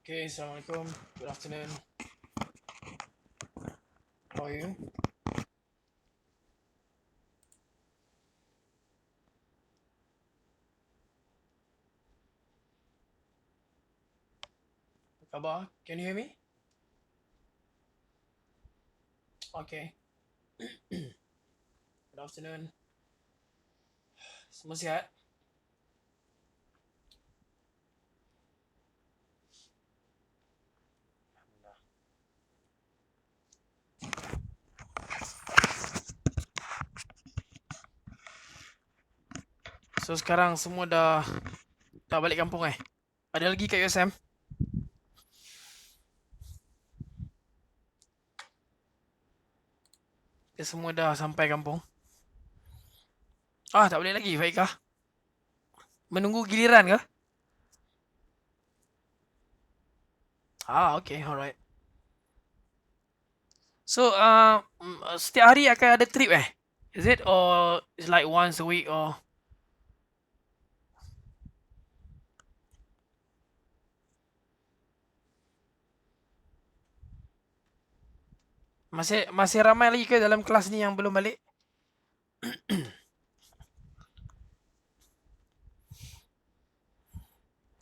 Okay, Assalamualaikum. Good afternoon. How are you? Apa khabar? Can you hear me? Okay. Good afternoon. Semua sihat? So sekarang semua dah balik kampung eh? Ada lagi kat USM? Dia semua dah sampai kampung? Ah, tak balik lagi, baik kah? Menunggu giliran kah? Ah, okay, alright. So, setiap hari akan ada trip eh? Is it or it's like once a week or masih ramai lagi ke dalam kelas ni yang belum balik?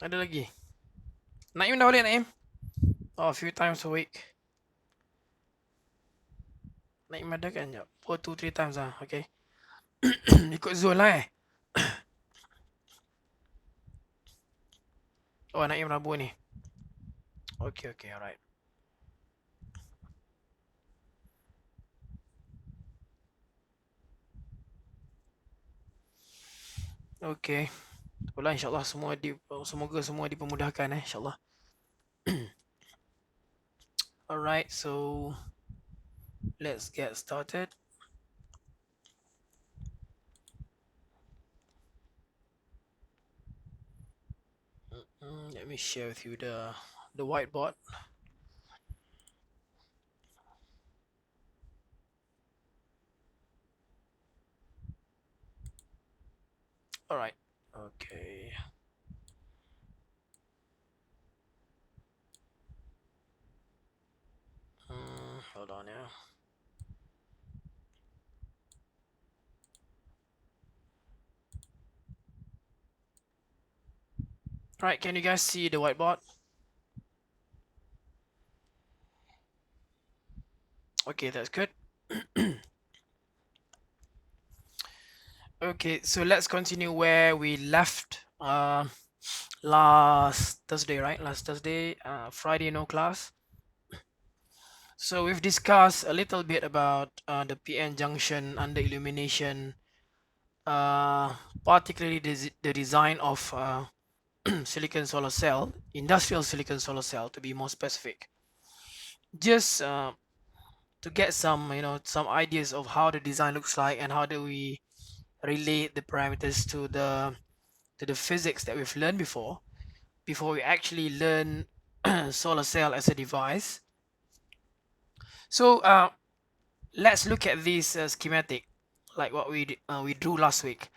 Ada lagi. Naim dah balik Naim? Oh, a few times a week. Naim ada kan? Jap. Oh, 2-3 times lah. Okay. Ikut zone lah eh. Oh, Naim Rabu ni. Okay, okay, alright. Okay. Itulah insyaAllah semoga semua dipermudahkan insyaAllah. Alright, so let's get started. Let me share with you the whiteboard. Alright, okay. Hold on now. Alright, can you guys see the whiteboard? Okay, that's good. Okay, so let's continue where we left last Thursday, right? Last Thursday, Friday no class. So we've discussed a little bit about the PN junction under illumination, particularly the design of silicon solar cell, industrial silicon solar cell to be more specific. Just to get some ideas of how the design looks like and how do we relate the parameters to the physics that we've learned before we actually learn solar cell as a device. So let's look at this schematic like what we drew last week.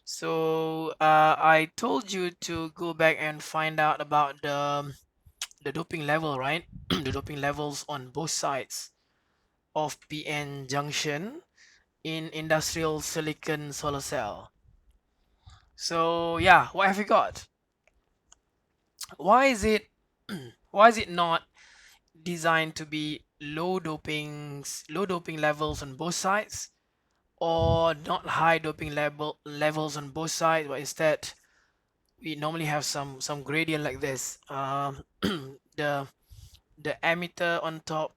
So I told you to go back and find out about the doping level, right? The doping levels on both sides of PN junction in industrial silicon solar cell. So yeah, what have you got? Why is it not designed to be low doping levels on both sides, or not high doping levels on both sides, but instead we normally have some gradient like this? The emitter on top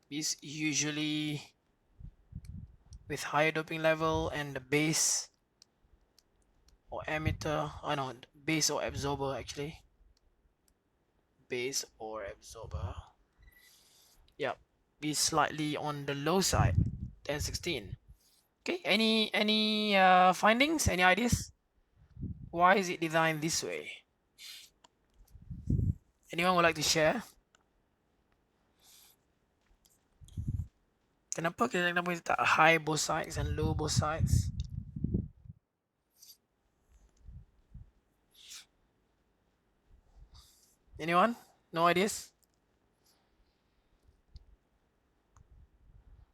is usually with higher doping level, and the base or emitter, base or absorber, actually base or absorber, yeah, be slightly on the low side, 1016. Okay, any findings, any ideas? Why is it designed this way? Anyone would like to share? Kenapa kita tak high both sides and low both sides? Anyone? No ideas?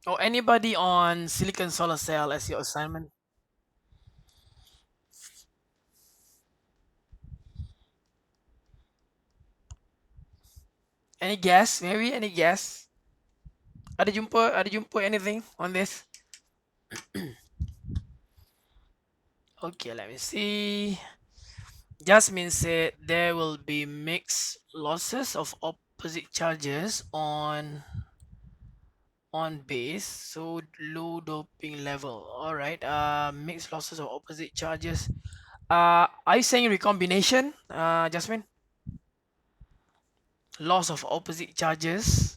Or anybody on silicon solar cell as your assignment? Any guess? Maybe any guess? Ada jumpa anything on this? Okay, let me see. Jasmine said there will be mixed losses of opposite charges on base, so low doping level. All right. Mixed losses of opposite charges. Are you saying recombination, Jasmine? Loss of opposite charges.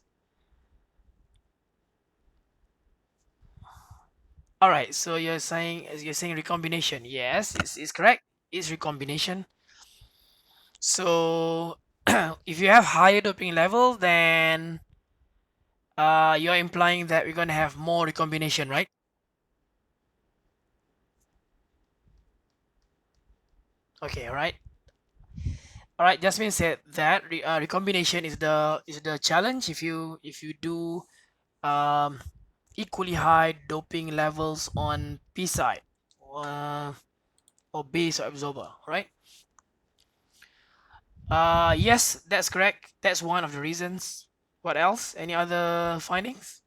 All right. So you're saying recombination. Yes, it's correct. It's recombination. So if you have higher doping level, then you're implying that we're gonna have more recombination, right? Okay, all right. Jasmine said that recombination is the challenge if you do um, equally high doping levels on P side uh, or base or absorber, right? Yes, that's correct. That's one of the reasons. What else? Any other findings?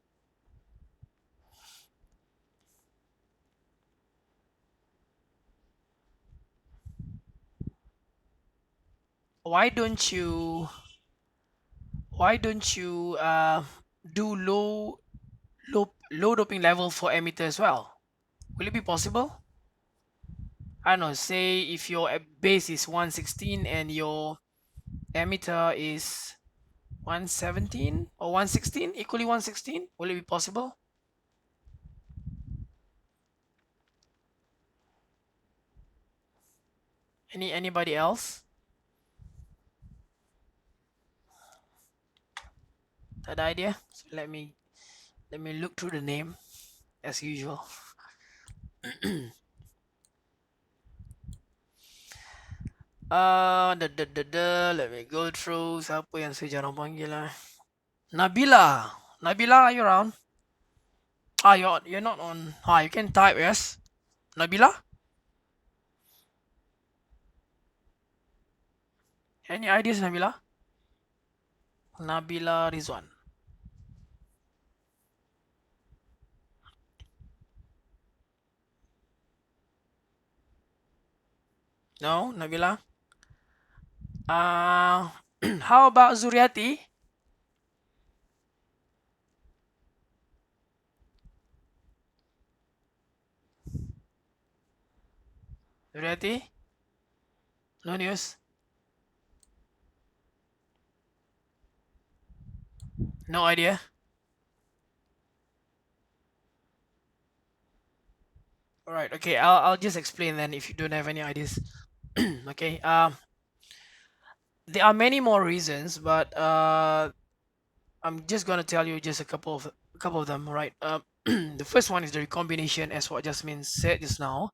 Why don't you why don't you do low doping level for emitter as well? Will it be possible? I don't know, say if your base is 116 and your emitter is 117 or 116, equally 116, will it be possible? Anybody else? That idea? So let me look through the name as usual. Let me go through siapa yang saya jarang panggil lah. Nabila. Nabila, are you around? You're not on. You can type, yes. Nabila? Any ideas, Nabila? Nabila Rizwan. No, Nabila? How about Zuriati? Zuriati? No news? No idea? Alright, okay, I'll just explain then if you don't have any ideas. Okay, there are many more reasons, but I'm just gonna tell you just a couple of them, right? The first one is the recombination, as what Jasmine said just now.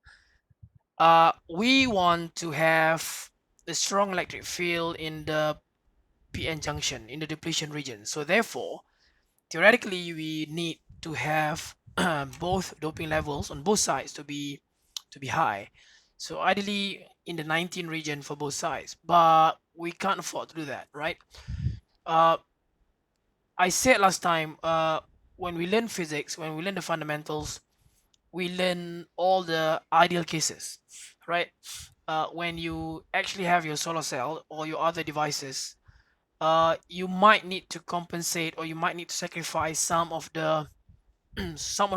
We want to have a strong electric field in the PN junction in the depletion region. So therefore, theoretically, we need to have both doping levels on both sides to be high. So ideally in the 19 region for both sides, but we can't afford to do that, right? Uh, I said last time, when we learn physics, when we learn the fundamentals, we learn all the ideal cases, right? When you actually have your solar cell or your other devices, you might need to compensate or you might need to sacrifice some of the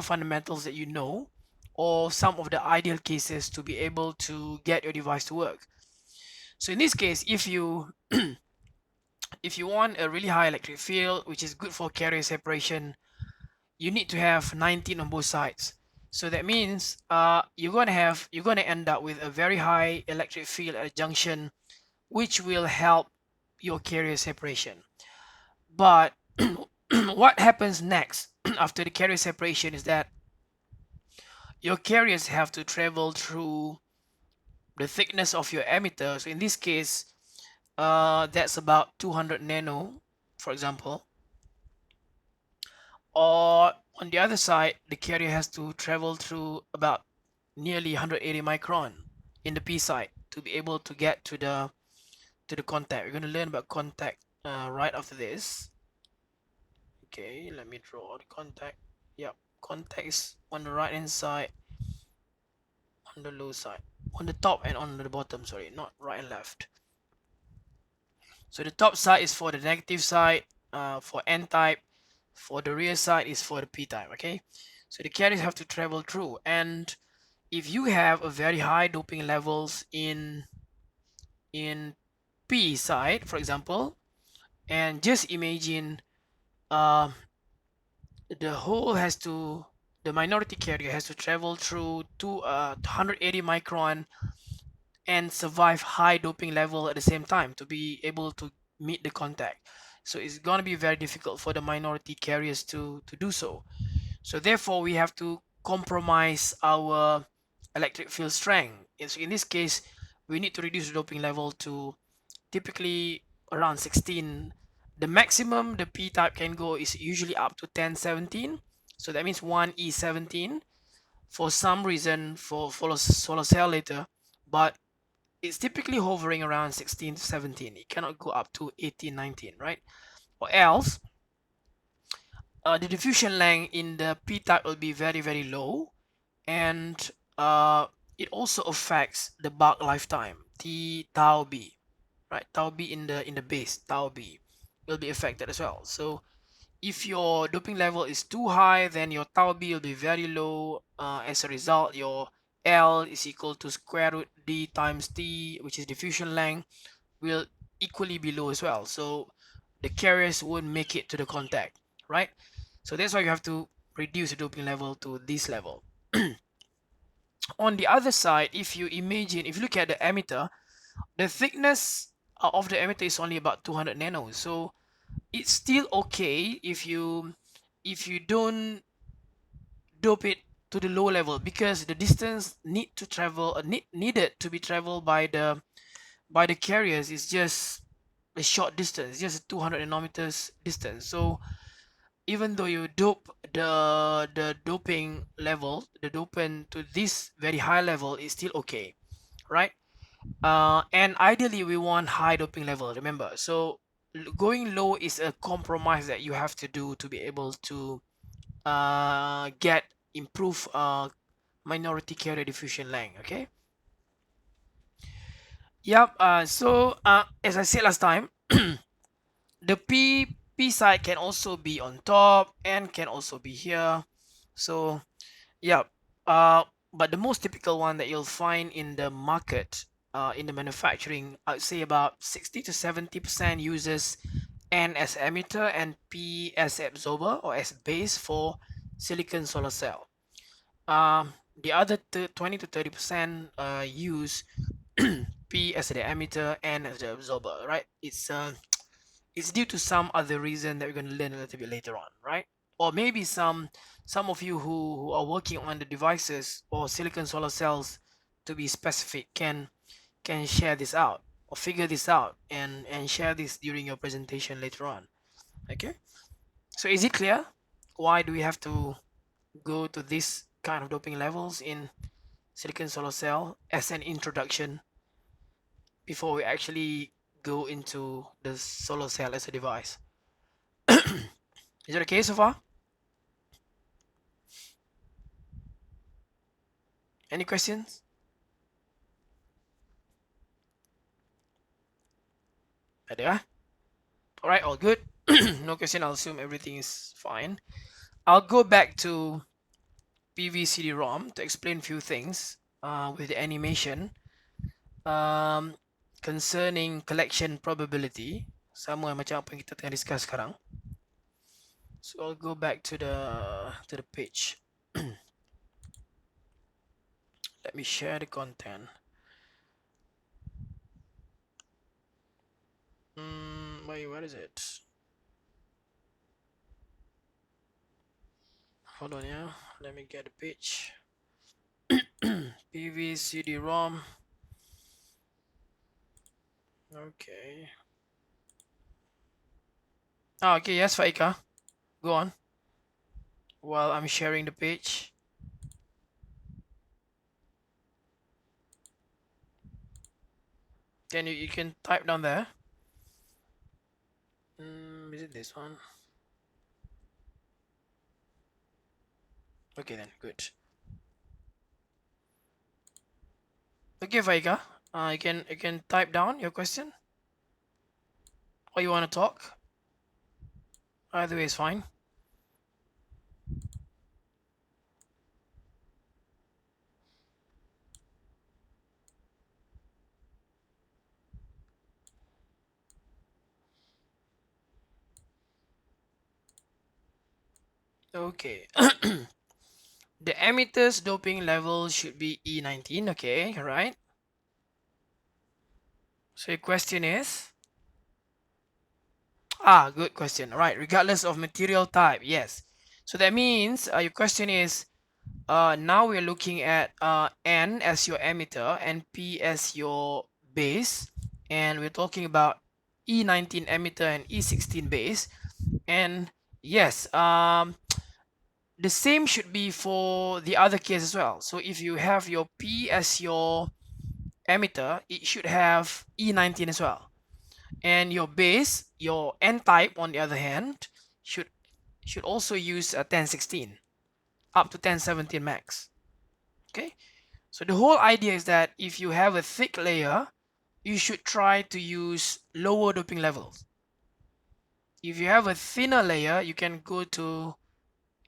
fundamentals that you know, or some of the ideal cases to be able to get your device to work. So in this case, if you want a really high electric field, which is good for carrier separation, you need to have 19 on both sides. So that means you're gonna end up with a very high electric field at a junction, which will help your carrier separation. But what happens next after the carrier separation is that your carriers have to travel through the thickness of your emitter. So in this case, that's about 200 nano, for example. Or on the other side, the carrier has to travel through about nearly 180 micron in the P side to be able to get to the contact. We're going to learn about contact right after this. Okay, let me draw the contact. Yep, contact is on the right hand side, on the low side, on the top and on the bottom, sorry, not right and left. So the top side is for the negative side, for N type. For the rear side is for the P type. Okay, so the carriers have to travel through, and if you have a very high doping levels in P side, for example, and just imagine uh, the whole has to the minority carrier has to travel through 180 micron and survive high doping level at the same time to be able to meet the contact. So it's going to be very difficult for the minority carriers to do so. So therefore we have to compromise our electric field strength. In this case, we need to reduce the doping level to typically around 16. The maximum the P type can go is usually up to 1017. So that means 1E17 for some reason for solar cell later, but it's typically hovering around 16 to 17. It cannot go up to 18, 19, right? Or else the diffusion length in the P type will be very, very low, and it also affects the bulk lifetime, T tau B, right? Tau B in the base, tau B will be affected as well. So if your doping level is too high, then your tau B will be very low. As a result, your L is equal to square root D times T, which is diffusion length, will equally be low as well. So the carriers won't make it to the contact, right? So that's why you have to reduce the doping level to this level. On the other side, if you look at the emitter, the thickness of the emitter is only about 200 nanos. So it's still okay if you don't dope it to the low level, because the distance needed to be traveled by the carriers is just a short distance, just a 200 nanometers distance. So even though you dope the doping level, the dopant to this very high level is still okay, right? And ideally we want high doping level, remember. So going low is a compromise that you have to do to be able to get improve minority carrier diffusion length. Okay. Yep. So as I said last time, the P side can also be on top and can also be here. So yeah, but the most typical one that you'll find in the market, in the manufacturing, I'd say about 60 to 70% uses N as emitter and P as absorber or as base for silicon solar cell. The other 20 to 30% use P as the emitter and as the absorber, right? It's due to some other reason that we're going to learn a little bit later on, right? Or maybe some of you who are working on the devices or silicon solar cells, to be specific, can share this out or figure this out and share this during your presentation later on. Okay, so is it clear why do we have to go to this kind of doping levels in silicon solar cell as an introduction before we actually go into the solar cell as a device? Is it okay so far? Any questions? Ada ah? All right, all good. No question. I'll assume everything is fine. I'll go back to PV-CD-ROM to explain few things with the animation um, concerning collection probability, sama macam apa yang kita tengah discuss sekarang. So I'll go back to the page. Let me share the content. Wait, where is it? Hold on, yeah. Let me get the page. PV-CD-ROM. Okay. Oh, okay, yes, Faika. Go on. While I'm sharing the page. Can you can type down there? Is it this one? Okay then, good. Okay, Faika. You can type down your question, or you want to talk. Either way is fine. Okay. The emitter's doping level should be E19. Okay, right. So your question is, good question. Right, regardless of material type, yes. So that means your question is, now we're looking at N as your emitter and P as your base, and we're talking about E19 emitter and E16 base. And yes, the same should be for the other case as well. So if you have your P as your emitter, it should have E19 as well. And your base, your N type on the other hand, should also use a 1016 up to 1017 max. Okay, so the whole idea is that if you have a thick layer, you should try to use lower doping levels. If you have a thinner layer, you can go to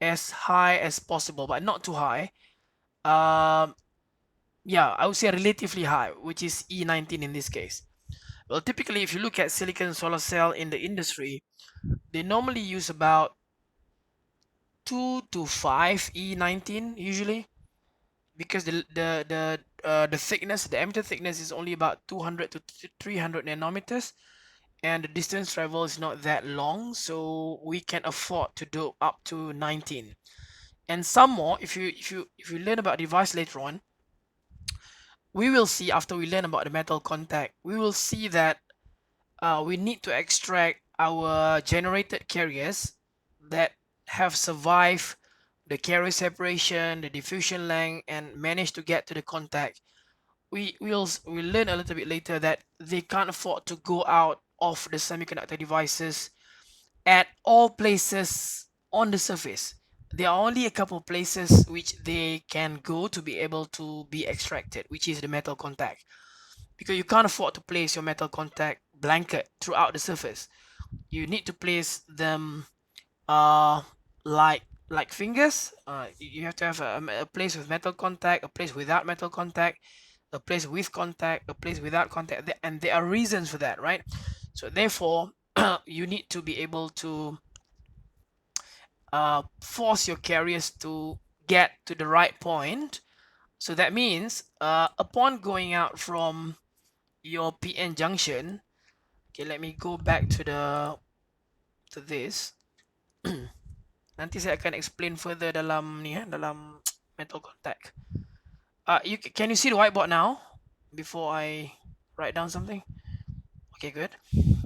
as high as possible, but not too high. Yeah, I would say relatively high, which is E19 in this case. Well, typically, if you look at silicon solar cell in the industry, they normally use about 2 to 5 E19 usually, because the thickness, the emitter thickness is only about 200 to 300 nanometers, and the distance travel is not that long, so we can afford to do up to 19. And some more, if you learn about device later on, we will see, after we learn about the metal contact, we will see that we need to extract our generated carriers that have survived the carrier separation, the diffusion length, and managed to get to the contact. We'll learn a little bit later that they can't afford to go out of the semiconductor devices at all places on the surface. There are only a couple places which they can go to be able to be extracted, which is the metal contact, because you can't afford to place your metal contact blanket throughout the surface. You need to place them uh like fingers. You have to have a place with metal contact, a place without metal contact, a place with contact, a place without contact, and there are reasons for that, right? So therefore, you need to be able to force your carriers to get to the right point. So that means upon going out from your PN junction, okay, let me go back to this. Nanti saya akan explain further dalam ni dalam metal contact. Can you see the whiteboard now before I write down something? Okay, good.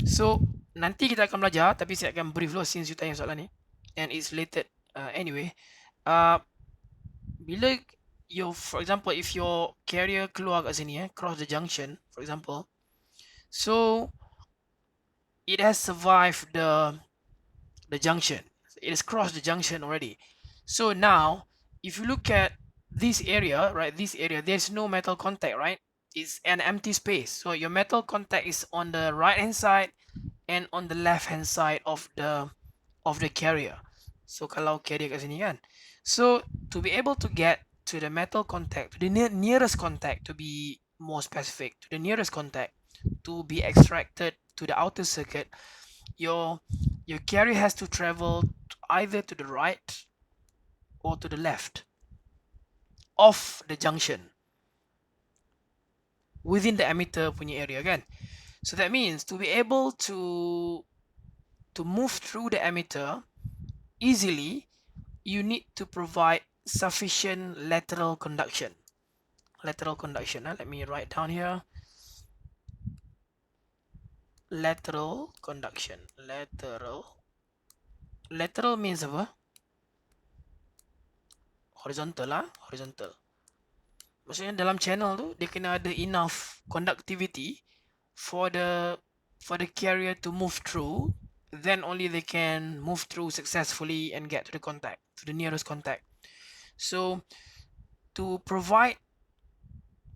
So nanti kita akan belajar, tapi saya akan brief dulu since you tanya soalan ni, and it's related anyway. Uh, bila for example, if your carrier keluar kat sini cross the junction, for example, so it has survived the junction. It has crossed the junction already. So now, if you look at this area, right, this area, there's no metal contact, right? It's an empty space. So your metal contact is on the right hand side and on the left hand side of the carrier. So kalau carrier kat sini kan. So to be able to get to the metal contact, to the nearest contact, to be more specific, to the nearest contact, to be extracted to the outer circuit, your carrier has to travel either to the right or to the left of the junction within the emitter punya area kan. So that means to be able to move through the emitter easily, you need to provide sufficient lateral conduction. Let me write down here. lateral conduction. Lateral means apa? Horizontal lah, horizontal. Maksudnya dalam channel tu dia kena ada enough conductivity for the carrier to move through, then only they can move through successfully and get to the contact, to the nearest contact. So to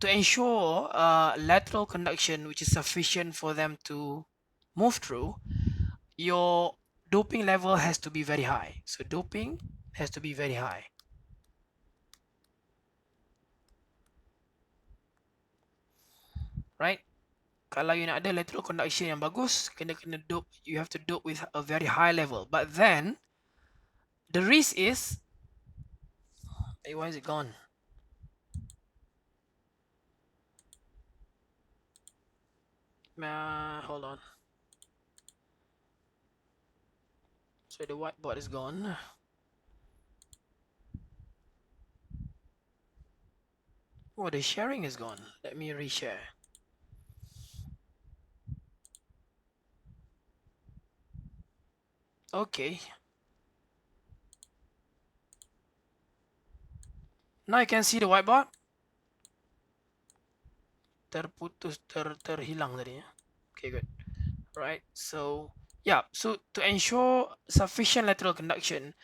ensure lateral conduction which is sufficient for them to move through, your doping level has to be very high. So doping has to be very high. Right? Kalau you nak ada lateral conduction yang bagus, kena dope, you have to dope with a very high level. But then the risk is, hey, why is it gone? Hold on. So the whiteboard is gone. Oh, the sharing is gone. Let me reshare. Okay. Now you can see the whiteboard. Terhilang tadi ya. Okay, good. Right. So yeah. So to ensure sufficient lateral conduction,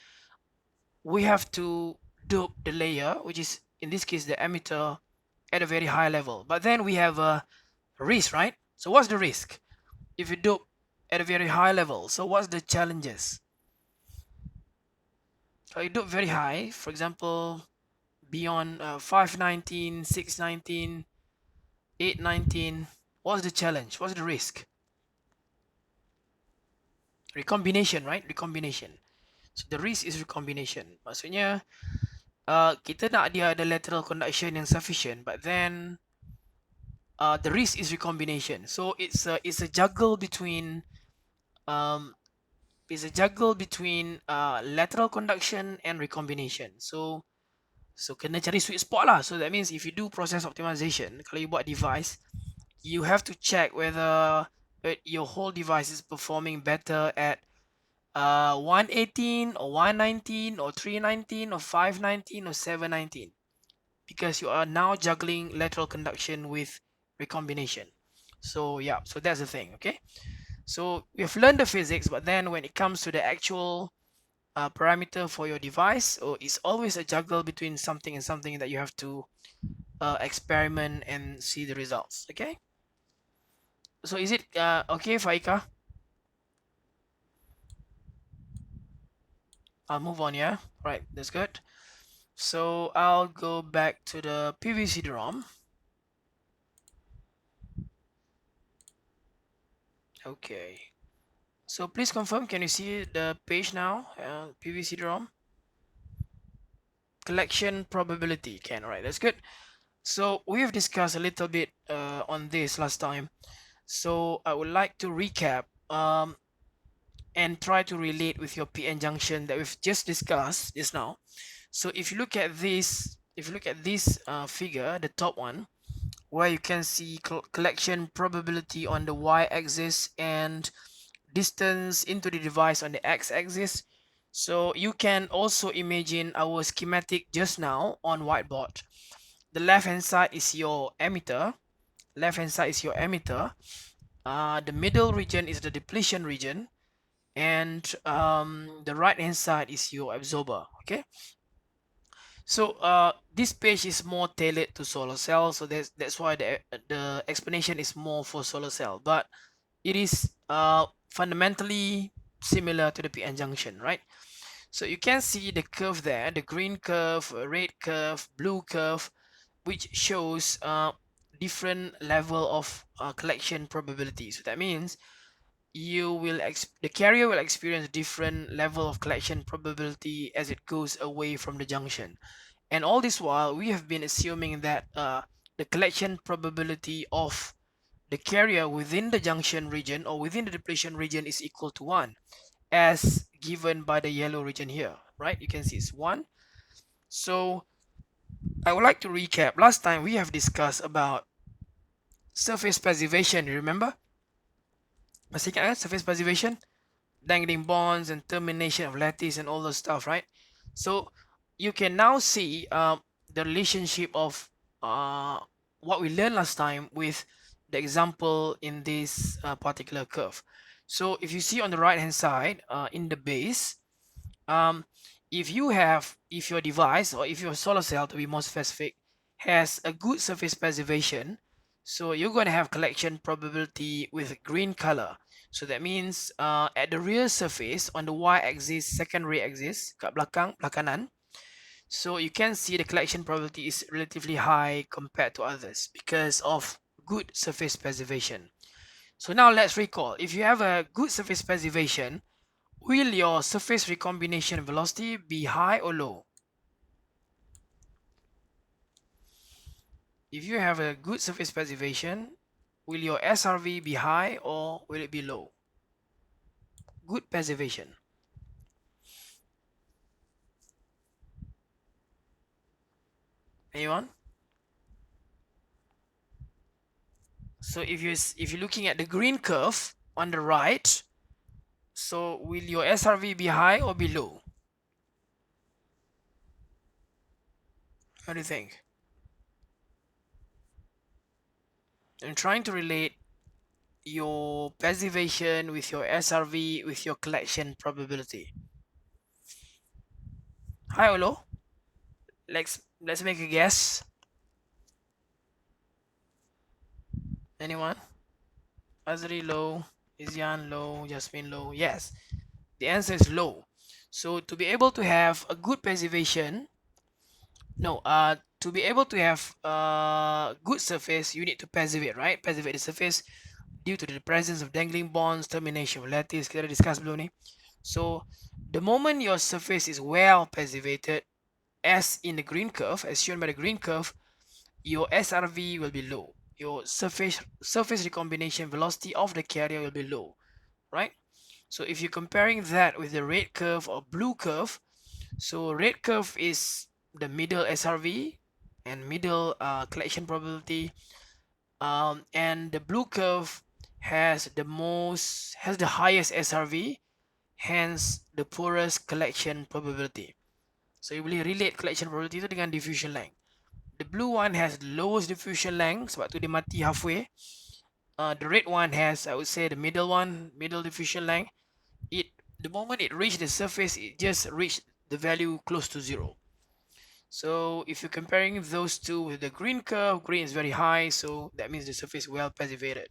we have to dope the layer, which is in this case the emitter, at a very high level. But then we have a risk, right? So what's the risk if you dope at a very high level? So what's the challenges? So you dope very high, for example, beyond 519, 619, 819. What's the challenge? What's the risk? Recombination, right? Recombination. So the risk is recombination. Maksudnya kita nak dia ada lateral conduction yang sufficient, but then the risk is recombination. So it's a juggle between lateral conduction and recombination. So kena cari sweet spot lah. So that means if you do process optimization, kalau you buat device, you have to check whether your whole device is performing better at 118 or 119 or 319 or 519 or 719, because you are now juggling lateral conduction with recombination. So yeah, so that's the thing. Okay, so we've learned the physics, but then when it comes to the actual parameter for your device, it's always a juggle between something and something that you have to experiment and see the results. Okay, so is it okay, Faika? I'll move on. Yeah, right, that's good. So I'll go back to the PVC DROM. Okay, so please confirm, can you see the page now? PVC DROM collection probability. Can, right, that's good. So we have discussed a little bit on this last time, so I would like to recap and try to relate with your PN junction that we've just discussed just now. So if you look at this figure, the top one, where you can see collection probability on the y-axis and distance into the device on the x-axis. So you can also imagine our schematic just now on whiteboard. The left hand side is your emitter. The middle region is the depletion region, and the right hand side is your absorber. Okay, so this page is more tailored to solar cell, so that's why the explanation is more for solar cell, but it is fundamentally similar to the PN junction, right? So you can see the curve there, the green curve, red curve, blue curve, which shows different level of collection probability. So that means the carrier will experience different level of collection probability as it goes away from the junction. And all this while, we have been assuming that the collection probability of the carrier within the junction region or within the depletion region is equal to 1, as given by the yellow region here, right? You can see it's 1. So I would like to recap. Last time we have discussed about surface passivation, you remember? Masih ingat kan surface preservation, dangling bonds and termination of lattice and all those stuff, right? So you can now see the relationship of uh, what we learned last time with the example in this particular curve. So if you see on the right hand side in the base, um, if your device or if your solar cell, to be more specific, has a good surface preservation, so you're going to have collection probability with green color. So that means at the rear surface on the y-axis, secondary axis, kat belakang, kanan, so you can see the collection probability is relatively high compared to others because of good surface preservation. So now let's recall, if you have a good surface preservation, will your surface recombination velocity be high or low? If you have a good surface preservation, will your SRV be high or will it be low? Good preservation. Anyone? So if you're looking at the green curve on the right, so will your SRV be high or be low? What do you think? I'm trying to relate your preservation with your SRV with your collection probability. High or low? Let's make a guess. Anyone? Azri low, Isyan low, Jasmine low. Yes, the answer is low. So to be able to have a good preservation, no, to be able to have good surface, you need to preserve it, right? Preserve the surface due to the presence of dangling bonds, termination of lattice, kita dah discuss belum ni. So the moment your surface is well preserved, as in the green curve, as shown by the green curve, your SRV will be low. Your surface recombination velocity of the carrier will be low, right? So if you're comparing that with the red curve or blue curve, so red curve is the middle SRV and middle collection probability, and the blue curve has the highest SRV, hence the poorest collection probability. So you boleh relate collection probability itu dengan diffusion length. The blue one has the lowest diffusion length sebab tu dia mati halfway. The red one has, I would say, the middle diffusion length. The moment it reached the surface, it just reached the value close to zero. So if you're comparing those two with the green curve, green is very high, so that means the surface is well preserved.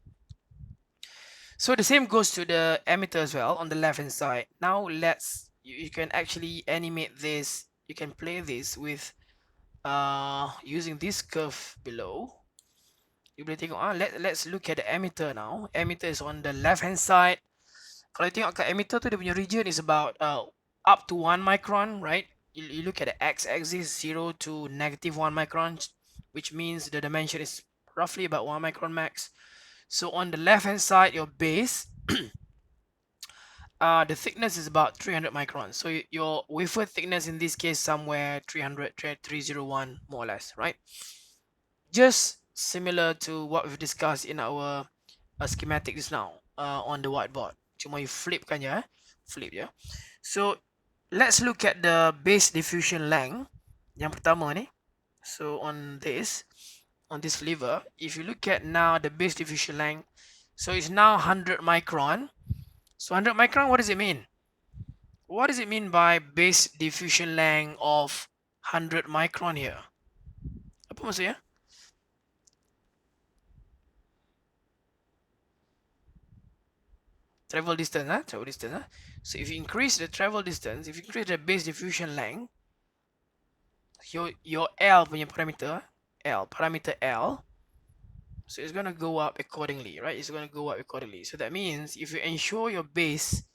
So the same goes to the emitter as well on the left hand side. Now you can actually animate this, you can play this with using this curve below. You boleh tengok let's look at the emitter now. Emitter is on the left hand side. Kalau you tengok kat emitter tu, dia punya region is about up to 1 micron, right? You look at the x-axis, 0 to negative 1 micron, which means the dimension is roughly about 1 micron max. So on the left hand side, your base, the thickness is about 300 microns. So your wafer thickness in this case somewhere 301 more or less, right? Just similar to what we've discussed in our schematic just now on the whiteboard. Cuma you flip kan ya, flip ya. So let's look at the base diffusion length yang pertama ni. So on this lever, if you look at now the base diffusion length, so it's now 100 micron. So 100 micron, what does it mean? What does it mean by base diffusion length of 100 micron here? Apa maksudnya? Travel distance, travel distance. So if you increase the travel distance, if you increase the base diffusion length, your L punya parameter, parameter L, so it's gonna go up accordingly, right? It's gonna go up accordingly. So that means if you ensure your base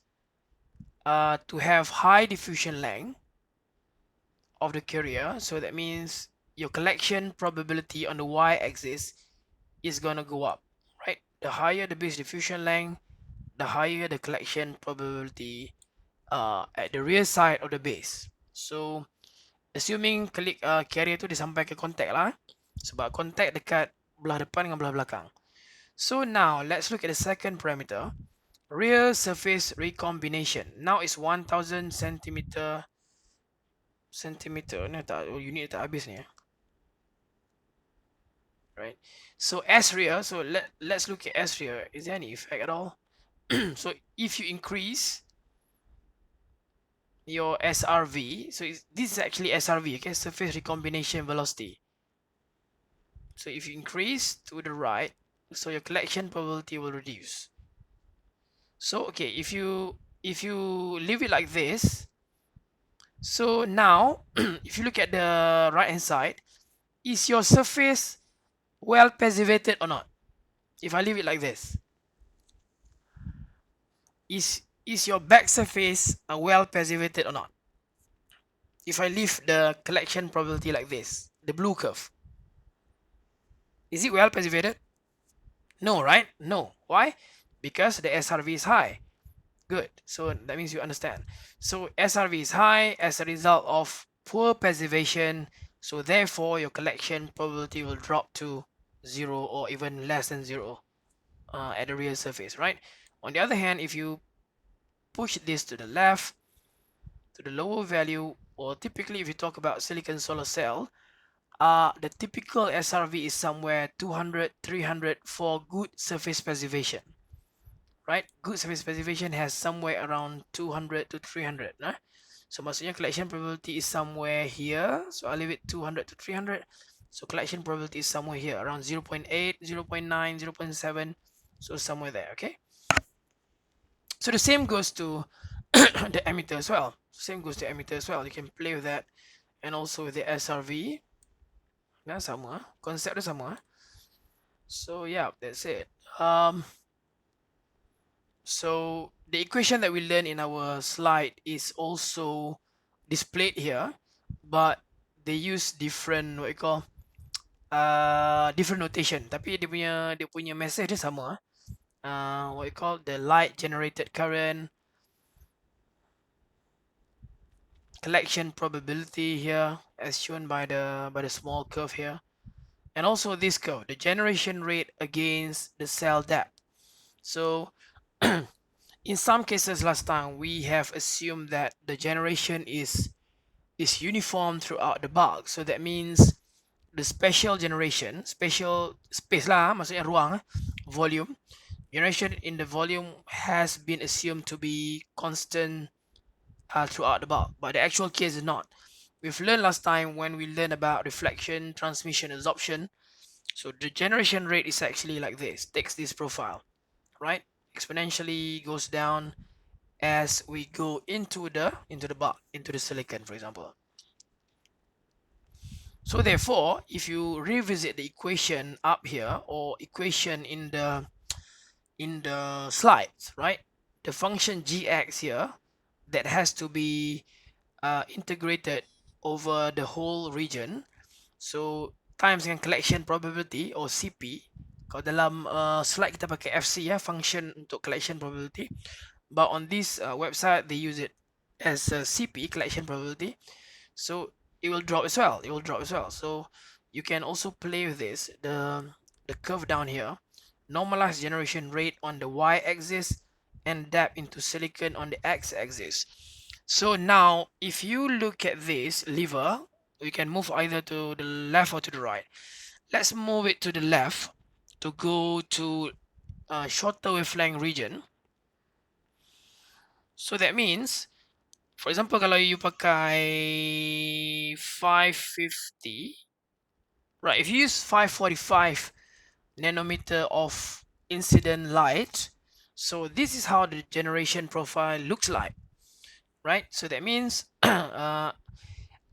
to have high diffusion length of the carrier, so that means your collection probability on the y-axis is gonna go up, right? The higher the base diffusion length, the higher the collection probability at the rear side of the base. So assuming carrier tu dia sampai ke contact lah, sebab contact dekat belah depan dengan belah belakang. So now let's look at the second parameter. rear surface recombination. Now it's 1000 centimeter. Ni tak, oh, unit tak habis ni, right? So S rear, so let's look at S rear. Is there any effect at all? So if you increase your SRV, so this is actually SRV, okay, surface recombination velocity. So if you increase to the right, so your collection probability will reduce. So okay, if you leave it like this, so now if you look at the right hand side, is your surface well preservated or not? If I leave it like this, is your back surface well preservated or not? If I leave the collection probability like this, the blue curve, is it well preservated? No, right? No. Why? Because the SRV is high. Good. So that means you understand. So SRV is high as a result of poor preservation. So therefore, your collection probability will drop to 0 or even less than 0 at the real surface, right? On the other hand, if you push this to the left, to the lower value, or typically if you talk about silicon solar cell, the typical SRV is somewhere 200, 300 for good surface preservation, right? Good surface preservation has somewhere around 200 to 300. So maksudnya collection probability is somewhere here. So I'll leave it 200 to 300. So collection probability is somewhere here, around 0 0.8, 0 0.9, 0 0.7. So somewhere there, okay? So the same goes to the emitter as well. Same goes to emitter as well. You can play with that, and also with the SRV. Nah, sama. Konsep dia sama. So yeah, that's it. So the equation that we learned in our slide is also displayed here, but they use different what you call different notation. Tapi dia punya message dia sama. What you call the light generated current, collection probability here, as shown by the small curve here, and also this curve, the generation rate against the cell depth. So in some cases last time we have assumed that the generation is uniform throughout the bulk. So that means the spatial generation, spatial space lah, maksudnya ruang, volume, generation in the volume has been assumed to be constant throughout the bulk, but the actual case is not. We've learned last time when we learned about reflection, transmission, absorption. So the generation rate is actually like this, takes this profile, right? Exponentially goes down as we go into the bulk, into the silicon, for example. So therefore, if you revisit the equation up here, or equation in the slides, right? The function gx here that has to be integrated over the whole region. So times dengan collection probability or CP. Kalau dalam slide kita pakai FC ya, function untuk collection probability. But on this website they use it as CP, collection probability. So it will drop as well. It will drop as well. So you can also play with this. The curve down here, normalized generation rate on the y-axis and depth into silicon on the x-axis. So now if you look at this lever, we can move either to the left or to the right. Let's move it to the left to go to shorter wavelength region. So that means, for example, kalau you pakai 550, right? If you use 545 nanometer of incident light, so this is how the generation profile looks like, right? So that means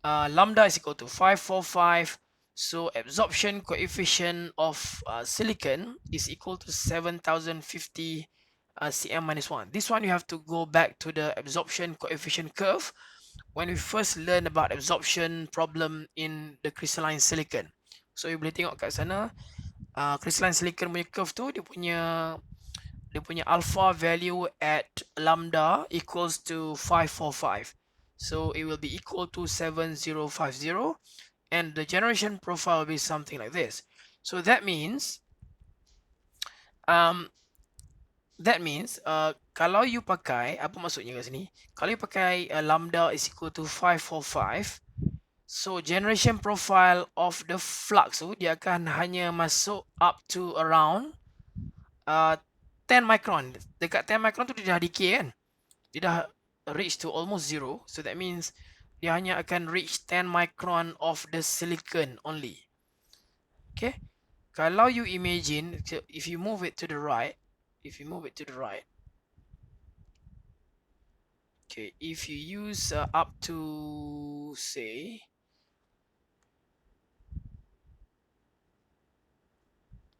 lambda is equal to 545. So absorption coefficient of silicon is equal to 7050 cm minus 1. This one you have to go back to the absorption coefficient curve when we first learn about absorption problem in the crystalline silicon. So you boleh tengok kat sana crystalline silicon punya curve tu dia punya alpha value at lambda equals to 545. So it will be equal to 7050, and the generation profile will be something like this. So that means that means kalau you pakai, apa maksudnya kat sini? Kalau you pakai lambda is equal to 545, so generation profile of the flux tu dia akan hanya masuk up to around 10 micron. Dekat 10 micron tu dia dah decay kan? Dia dah reach to almost zero. So that means dia hanya akan reach 10 micron of the silicon only. Okay? Kalau you imagine, if you move it to the right, okay, if you use up to say,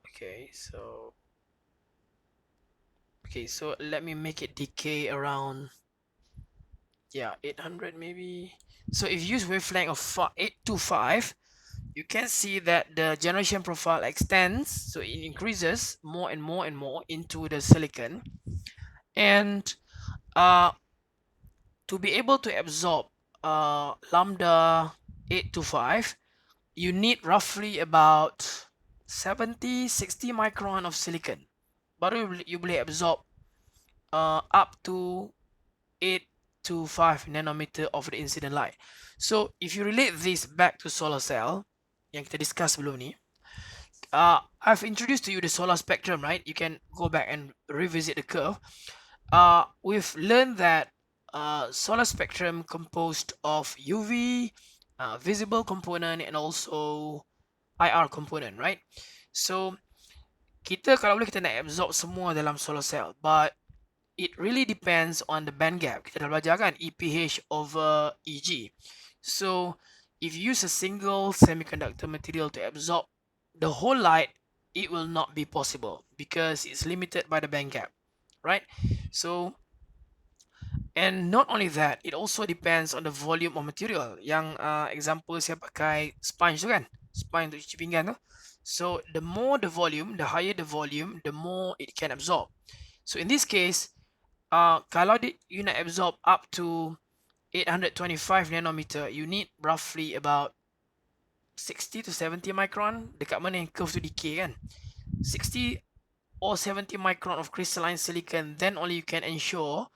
okay, so let me make it decay around, yeah, 800 maybe. So if you use wavelength of 825, you can see that the generation profile extends, so it increases more and more and more into the silicon. And to be able to absorb lambda 825, you need roughly about 70-60 micron of silicon. Baru you boleh absorb up to 8 to 5 nanometer of the incident light. So if you relate this back to solar cell yang kita discuss sebelum ni, I've introduced to you the solar spectrum, right? You can go back and revisit the curve. We've learned that solar spectrum composed of UV, visible component, and also IR component, right? So kita kalau boleh kita nak absorb semua dalam solar cell, but it really depends on the band gap. Kita dah belajar kan, EPH over EG. So if you use a single semiconductor material to absorb the whole light, it will not be possible because it's limited by the band gap, right? So, and not only that, it also depends on the volume of material. Yang example saya pakai sponge tu kan, sponge untuk cuci pinggan tu. So the more the volume, the higher the volume, the more it can absorb. So in this case, kalau you nak absorb up to 825 nanometer, you need roughly about 60 to 70 micron. Dekat mana yang curve tu decay kan, 60 or 70 micron of crystalline silicon, then only you can ensure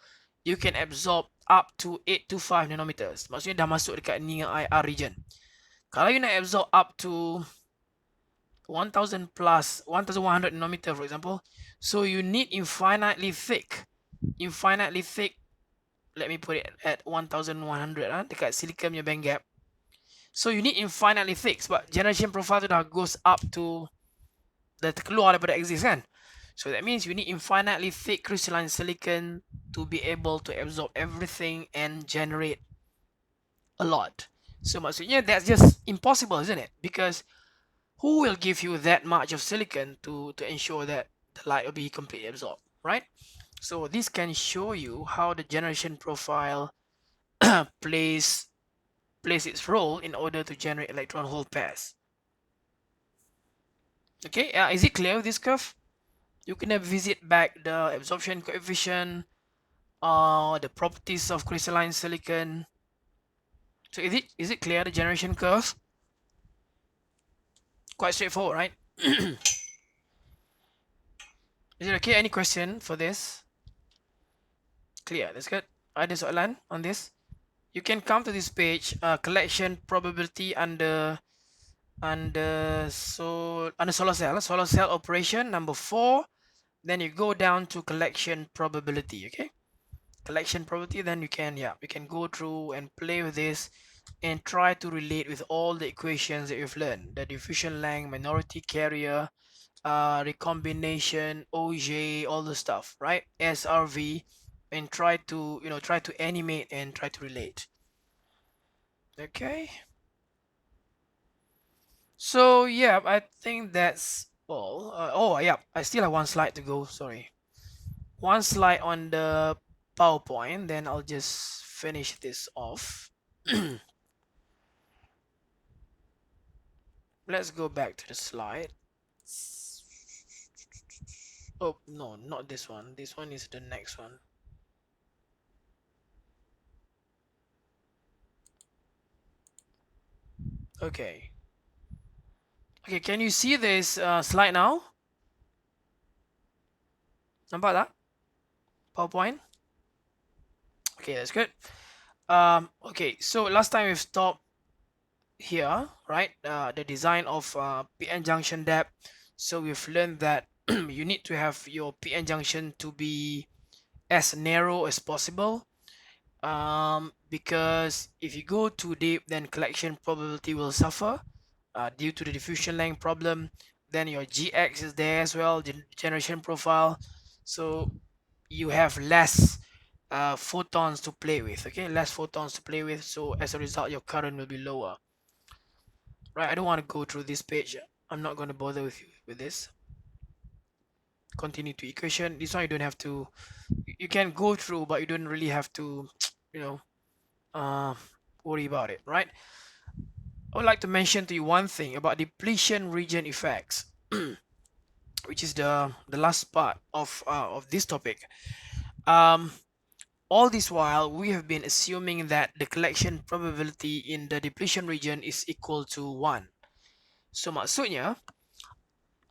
you can absorb up to 825 nanometers. Maksudnya dah masuk dekat near IR region. Kalau you nak absorb up to 1000 plus 1100 nanometer for example, so you need infinitely thick, let me put it at 1100 dekat silicon punya band gap. So you need infinitely thick sebab generation profile tu dah goes up to, dah terkeluar daripada exist kan. So that means you need infinitely thick crystalline silicon to be able to absorb everything and generate a lot. So maksudnya that's just impossible, isn't it? Because who will give you that much of silicon to ensure that the light will be completely absorbed, right? So this can show you how the generation profile plays its role in order to generate electron hole pairs. Okay, is it clear with this curve? You can visit back the absorption coefficient, the properties of crystalline silicon. So is it clear, the generation curve? Quite straightforward, right? Is it okay? Any question for this? Clear, that's good. Ada soalan on this? You can come to this page, collection probability under solar cell operation number 4. Then you go down to collection probability. Okay, collection probability. Then you can go through and play with this and try to relate with all the equations that you've learned: the diffusion length, minority carrier, recombination, OJ, all the stuff, right? SRV, and try to animate and try to relate. Okay, so yeah, I think that's all. Oh yeah, I still have one slide to go, sorry. One slide on the PowerPoint, then I'll just finish this off. Let's go back to the slide. Oh no, not this one. This one is the next one. Okay, can you see this slide now? Nampak tak? PowerPoint? Okay, that's good. Okay, so last time we've stopped here, right? The design of PN junction depth. So we've learned that you need to have your PN junction to be as narrow as possible, because if you go too deep, then collection probability will suffer due to the diffusion length problem. Then your GX is there as well, generation profile. So you have less photons to play with, okay, less photons to play with. So as a result, your current will be lower, right? I don't want to go through this page. I'm not going to bother with you with this. Continue to equation. This one you don't have to, you can go through, but you don't really have to, you know, uh, worry about it, right? I would like to mention to you one thing about depletion region effects, which is the last part of this topic. Um, all this while, we have been assuming that the collection probability in the depletion region is equal to 1. So maksudnya,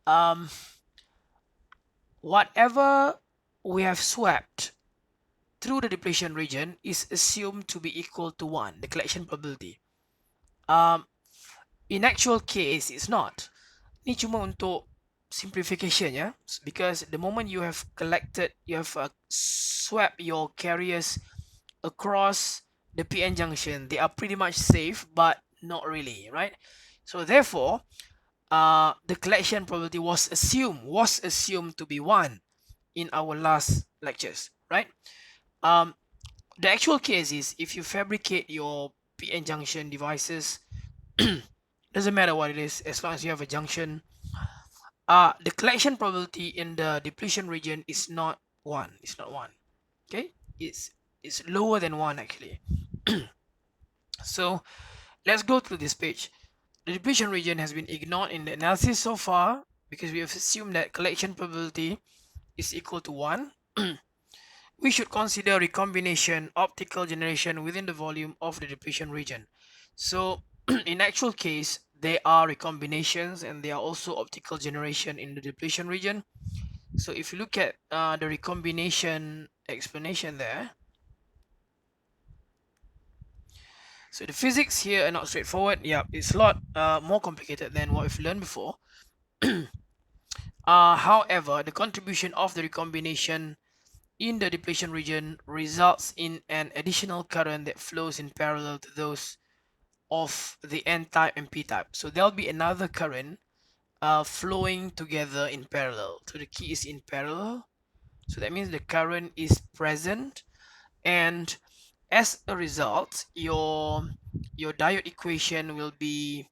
um, whatever we have swept through the depletion region is assumed to be equal to 1, the collection probability. In actual case, it's not. Ni cuma untuk simplification ya, because the moment you have collected, you have swept your carriers across the PN junction, they are pretty much safe, but not really, right? So therefore, the collection probability was assumed to be 1 in our last lectures, right? The actual case is, if you fabricate your PN junction devices, doesn't matter what it is, as long as you have a junction, the collection probability in the depletion region is not 1. It's not 1. Okay, it's lower than 1 actually. So let's go through this page. The depletion region has been ignored in the analysis so far because we have assumed that collection probability is equal to 1. We should consider recombination optical generation within the volume of the depletion region. So in actual case, there are recombinations and there are also optical generation in the depletion region. So if you look at the recombination explanation there, so the physics here are not straightforward. Yeah, it's a lot more complicated than what we've learned before. However, the contribution of the recombination in the depletion region results in an additional current that flows in parallel to those of the n-type and p-type. So there'll be another current flowing together in parallel. So the key is in parallel. So that means the current is present, and as a result, your diode equation will be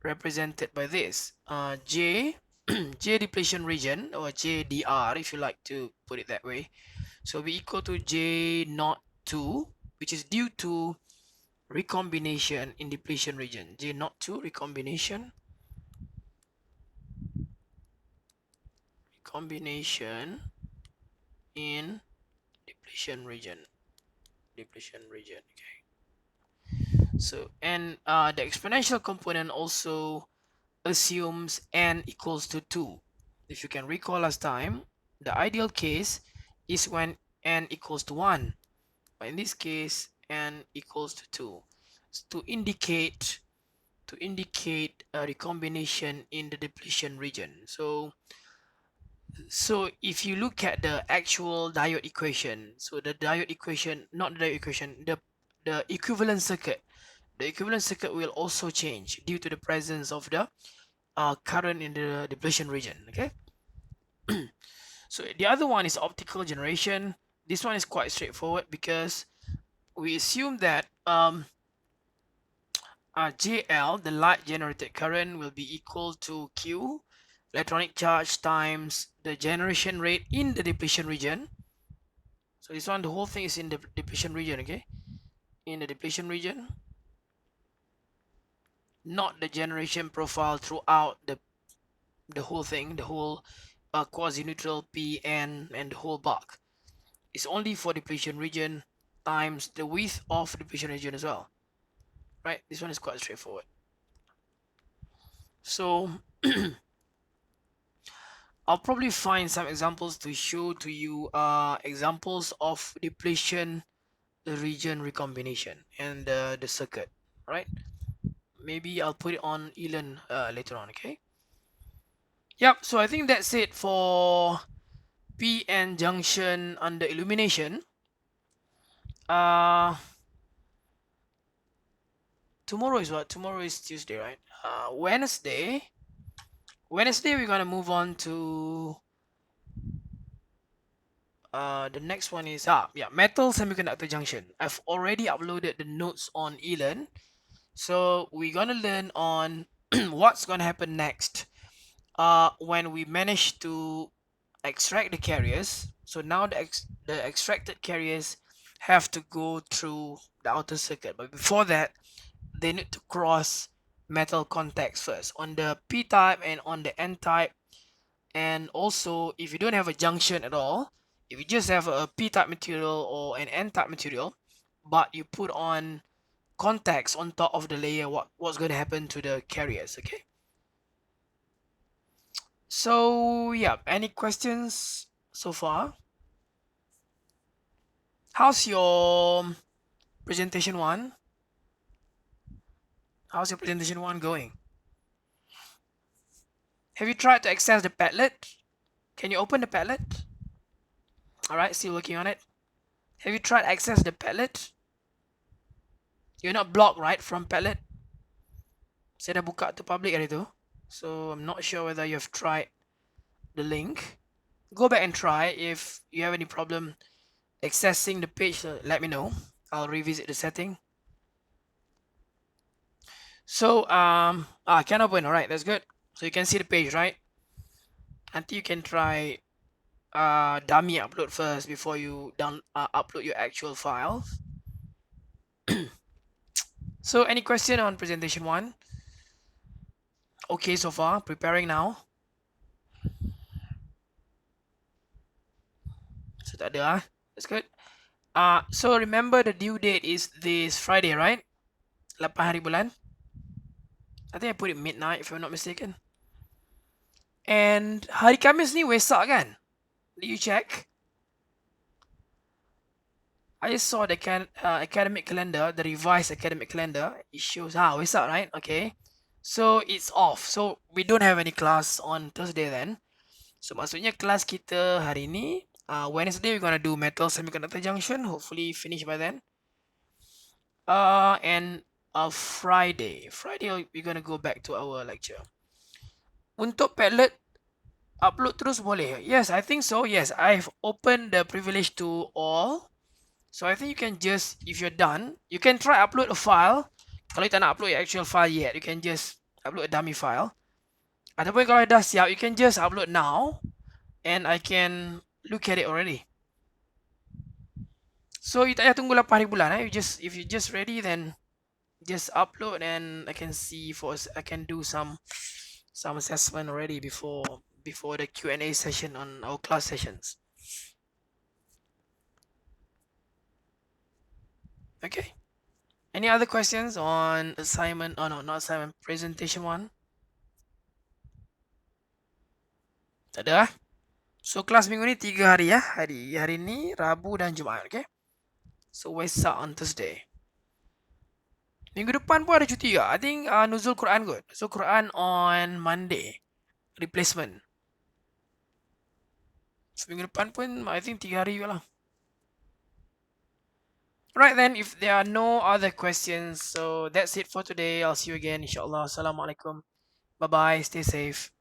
represented by this J J depletion region, or JDR if you like to put it that way. So be equal to J naught 2, which is due to recombination in depletion region. J naught 2 recombination in depletion region. Okay. So, and the exponential component also assumes n equals to 2. If you can recall last time, the ideal case is when n equals to 1. But in this case, n equals to 2. To indicate a recombination in the depletion region. So if you look at the actual diode equation, so the diode equation, not the diode equation, the equivalent circuit, will also change due to the presence of the current in the depletion region. Okay. So the other one is optical generation. This one is quite straightforward because we assume that JL, the light generated current, will be equal to Q, electronic charge, times the generation rate in the depletion region. So this one, the whole thing is in the depletion region, okay? In the depletion region, not the generation profile throughout the whole thing, the whole quasi-neutral PN and the whole bulk. It's only for depletion region times the width of depletion region as well, right? This one is quite straightforward. So I'll probably find some examples to show to you examples of depletion, the region recombination, and the circuit, right? Maybe I'll put it on Elon later on, okay? Yep, so I think that's it for PN junction under illumination. Tomorrow is what? Tomorrow is Tuesday, right? Wednesday we're gonna move on to the next one is metal semiconductor junction. I've already uploaded the notes on Elon, so we're gonna learn on what's gonna happen next when we manage to extract the carriers. So now the extracted carriers have to go through the outer circuit, but before that they need to cross metal contacts first on the P type and on the N type. And also, if you don't have a junction at all, if you just have a P type material or an N type material, but you put on contacts on top of the layer, what's going to happen to the carriers? Okay, so yeah, any questions so far? How's your presentation one? How's your presentation one going? Have you tried to access the Padlet? Can you open the Padlet? All right, still working on it. Have you tried access the Padlet? You're not blocked, right, from Padlet? Saya dah buka to public hari tu. So I'm not sure whether you've tried the link. Go back and try. If you have any problem accessing the page, let me know. I'll revisit the setting. So can open. All right, that's good. So you can see the page, right? Until you can try dummy upload first before you upload your actual files. So any question on presentation one? Okay so far, preparing now. So tak ada that's good. So remember the due date is this Friday, right? 8 hari bulan. I think I put it midnight if I'm not mistaken. And hari Khamis ni Wesak kan? Did you check? I just saw the academic calendar, the revised academic calendar. It shows Wesak, right? Okay. So it's off. So we don't have any class on Thursday then. So maksudnya kelas kita hari ni Wednesday we're gonna do metal semiconductor junction. Hopefully finish by then. And Friday we're gonna go back to our lecture. Untuk Padlet upload terus boleh? Yes, I think so. Yes, I've opened the privilege to all. So I think you can just, if you're done, you can try upload a file. Kalau you tak nak upload your actual file yet, you can just upload a dummy file. Ataupun kalau dah siap, you can just upload now and I can look at it already. So you tak payah tunggu 8 hari bulan. If you just ready, then just upload and I can see I can do some assessment already before the Q&A session on our class sessions. Okay. Any other questions on assignment? Oh no, not assignment. Presentation one. Tak ada. So kelas minggu ni 3 hari ya. Hari ni Rabu dan Jumaat. Okay. So Wesak on Thursday. Minggu depan pun ada cuti ke? I think Nuzul Quran kot. So Quran on Monday. Replacement. So minggu depan pun I think 3 hari juga lah. Right then, if there are no other questions, so that's it for today. I'll see you again, inshallah. Assalamualaikum. Bye bye. Stay safe.